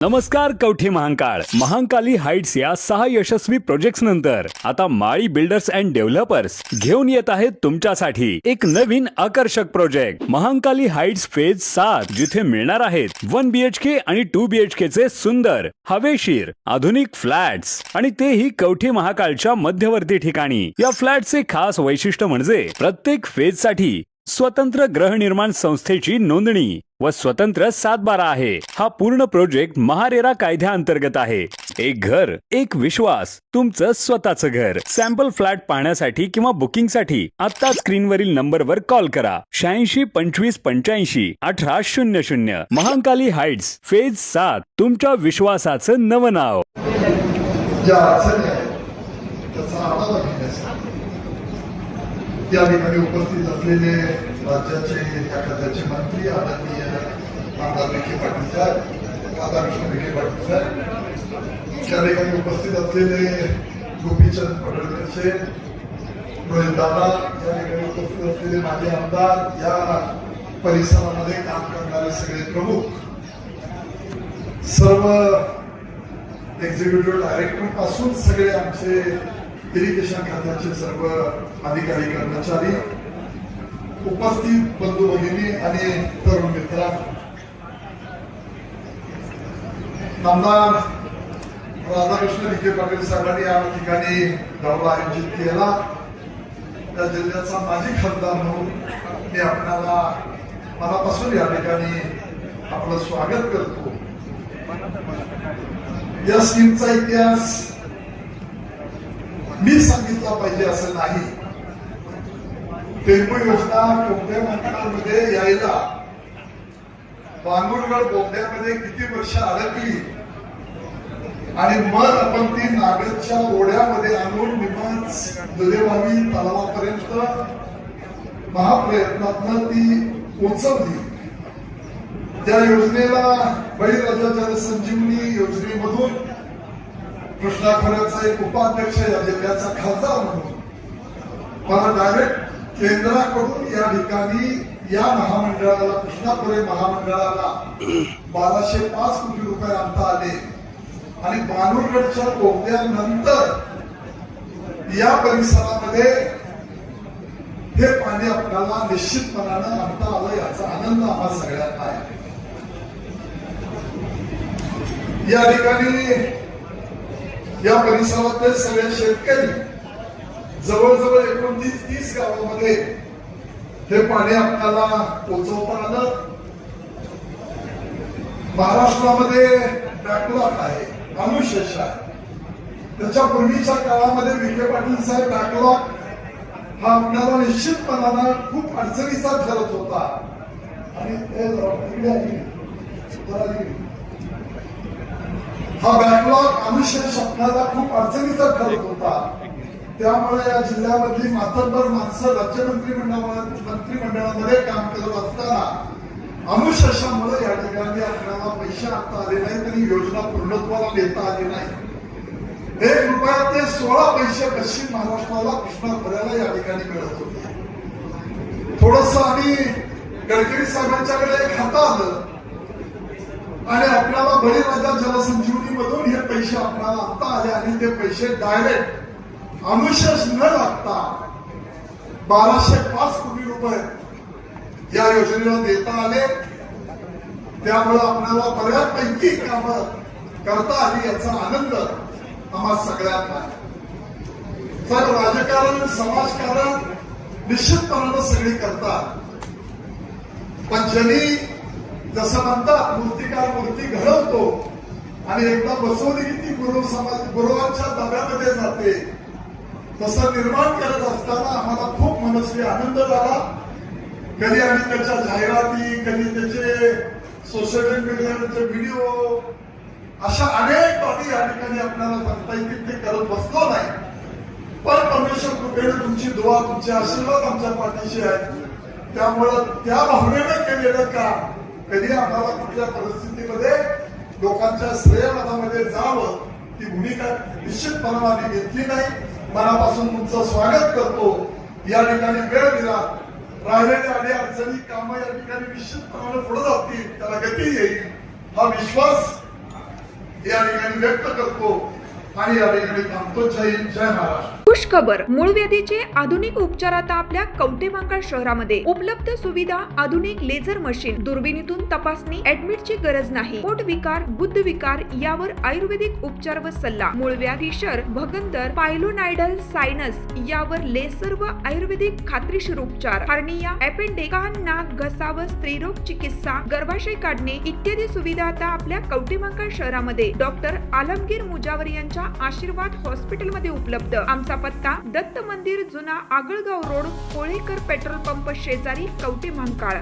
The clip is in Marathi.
नमस्कार कवठी महांकाळ महांकाली हाइट्स या 6 यशस्वी प्रोजेक्ट्स नंतर आता माळी बिल्डर्स अँड डेव्हलपर्स घेऊन येत आहेत तुमच्यासाठी एक नवीन आकर्षक प्रोजेक्ट महांकाली हाइट्स फेज 7 जिथे मिळणार आहेत 1 BHK आणि 2 BHK चे सुंदर हवेशीर आधुनिक फ्लॅट्स आणि तेही कवठी महाकाळच्या मध्यवर्ती ठिकाणी। या फ्लॅटचे खास वैशिष्ट्य म्हणजे प्रत्येक फेज साठी स्वतंत्र गृहनिर्माण संस्थेची नोंदणी व स्वतंत्र 7/12 आहे। हा पूर्ण प्रोजेक्ट महारेरा कायद्याअंतर्गत आहे। एक घर एक विश्वास तुमचं स्वतःचं घर। सॅम्पल फ्लॅट पाहण्यासाठी किंवा बुकिंगसाठी आता स्क्रीनवरील नंबरवर कॉल करा 86 25 85 18 00। महांकाली हाइट्स फेज 7 तुमच्या विश्वासाचं नवं नाव। या ठिकाणी उपस्थित असलेले राज्याचे त्या खात्याचे मंत्री आदरणीय आमदार विखे पाटील साहेब, राधाकृष्ण विखे पाटील साहेब, त्या ठिकाणी उपस्थित असलेले गोपीचंद पडळकर, रोहित दादा, या ठिकाणी उपस्थित असलेले माझे आमदार, या परिसरामध्ये काम करणारे सगळे प्रमुख, सर्व एक्झिक्युटिव्ह डायरेक्टर पासून सगळे आमचे इरिगेशन खात्याचे सर्व अधिकारी कर्मचारी, उपस्थित बंधू भगिनी आणि तरुण मित्र, आमदार राधाकृष्ण विखे पाटील साहेबांनी या ठिकाणी दौरा आयोजित केला। त्या जिल्ह्याचा माजी खासदार म्हणून मी आपल्याला मनापासून या ठिकाणी आपलं स्वागत करतो। या स्कीमचा इतिहास मी सांगितला पाहिजे असं नाही। टेम्पो योजना कवठी महांकाळमध्ये यायला बांगुरगड बोगद्यामध्ये किती वर्ष अडकली आणि मग आपण ती नागदच्या ओढ्यामध्ये आणून निमच दुधेवावी तलावापर्यंत महाप्रयत्नातनं ती पोचवली। त्या योजनेला बळीराजा जलसंजीवनी योजनेमधून कृष्णा खोऱ्याचा एक उपाध्यक्ष या जिल्ह्याचा खासदार म्हणून मला डायरेक्ट केंद्राकडून या ठिकाणी या महामंडळाला कृष्णा खोरे महामंडळाला 1205 कोटी रुपये आणता आले आणि बाणूरगडच्या बोगद्यानंतर या परिसरामध्ये हे पाणी आपल्याला निश्चितपणानं आणता आलं याचा आनंद आम्हा सगळ्यांना आहे। या ठिकाणी या परिसरातले सगळे शेतकरी जवळजवळ 29-30 गावामध्ये हे पाणी आपल्याला पोहोचवता आलं। महाराष्ट्रामध्ये बॅकलॉग आहे, अनुशेष आहे। त्याच्या पूर्वीच्या काळामध्ये विखे पाटील साहेब बॅकलॉग हा आपल्याला निश्चितपणानं खूप अडचणीचा ठरत होता आणि हा बॅकलॉग अनुशेष आपल्याला खूप अडचणीचा ठरत होता। त्यामुळे या जिल्ह्यामधली मातब्बर माणसं राज्य मंत्रिमंडळामध्ये काम करत असताना अनुशेषामुळे या ठिकाणी आपल्याला पैसे आणता आले नाही, तरी योजना पूर्णत्वाला देता आली नाही। 1 रुपया ते 16 पैसे पश्चिम महाराष्ट्राला कृष्णा खोऱ्याला या ठिकाणी मिळत होते। थोडस आम्ही गडकरी साहेबांच्याकडे एक हात आलं आणि आपल्याला बळीराजा जलसंजीवनी मधून हे पैसे आपल्याला आणता आले आणि ते पैसे डायरेक्ट अनुशेष न लागता 1205 कोटी रुपये या योजनेला देता आले। त्यामुळे आपल्याला बऱ्यापैकी कामं करता आली याचा आनंद आम्हा सगळ्यांना आहे। तर राजकारण समाजकारण निश्चितपणानं सगळी करतात, पण ज्यांनी जसं म्हणतात मूर्तिकार मूर्ती घडवतो आणि एकदा बसवली की ती गुरुवांच्या ताब्यामध्ये जाते, तसं निर्माण करत असताना आम्हाला खूप मनस्वी आनंद झाला। कधी आम्ही त्याच्या जाहिराती, कधी त्याचे सोशल मीडियाचे व्हिडिओ, अशा अनेक बाबी या ठिकाणी आपल्याला सांगता येतील ते करत बसलो नाही। पण परमेश्वर कृपेने तुमची दुआ, तुमचे आशीर्वाद आमच्या पाठीशी आहे। त्यामुळं त्या भावनेनं केलेलं काम कधी आम्हाला कुठल्या परिस्थितीमध्ये लोकांच्या श्रेयवादामध्ये जावं ती भूमिका निश्चितपणे आम्ही घेतली नाही। मनापासून तुमचं स्वागत करतो। या ठिकाणी वेळ दिला, राहिलेले आणि अडचणी कामं या ठिकाणी निश्चितपणे पुढे जातील, त्याला गती येईल हा विश्वास या ठिकाणी व्यक्त करतो आणि या ठिकाणी थांबतो. जय हिंद, जय महाराष्ट्र. खुश खबर, मूळ व्याधीचे आधुनिक उपचार आता आपल्या कवठेमहांकाळ शहरामध्ये उपलब्ध. सुविधा, आधुनिक लेझर मशीन, दुर्बिणीतून तपासणी, ऍडमिटची गरज नाही. पोट विकार, गुद्ध विकार यावर आयुर्वेदिक उपचार व सल्ला. मूळ व्याधी, शर, भगंदर, पायलोनायडल, सायनस यावर लेसर व आयुर्वेदिक खात्रीशीर उपचार. हार्निया, अपेंडिक्स, कान, नाक, घसा व स्त्रीरोग चिकित्सा, गर्भाशय काढणे इत्यादी सुविधा आता आपल्या कवठेमहांकाळ शहरामध्ये डॉक्टर आलमगीर मुजावर यांच्या आशीर्वाद हॉस्पिटलमध्ये उपलब्ध. आमचा पत्ता दत्त मंदिर, जुना Agalgaon road, Kolekar petrol pump शेजारी, कवठेमहांकाळ.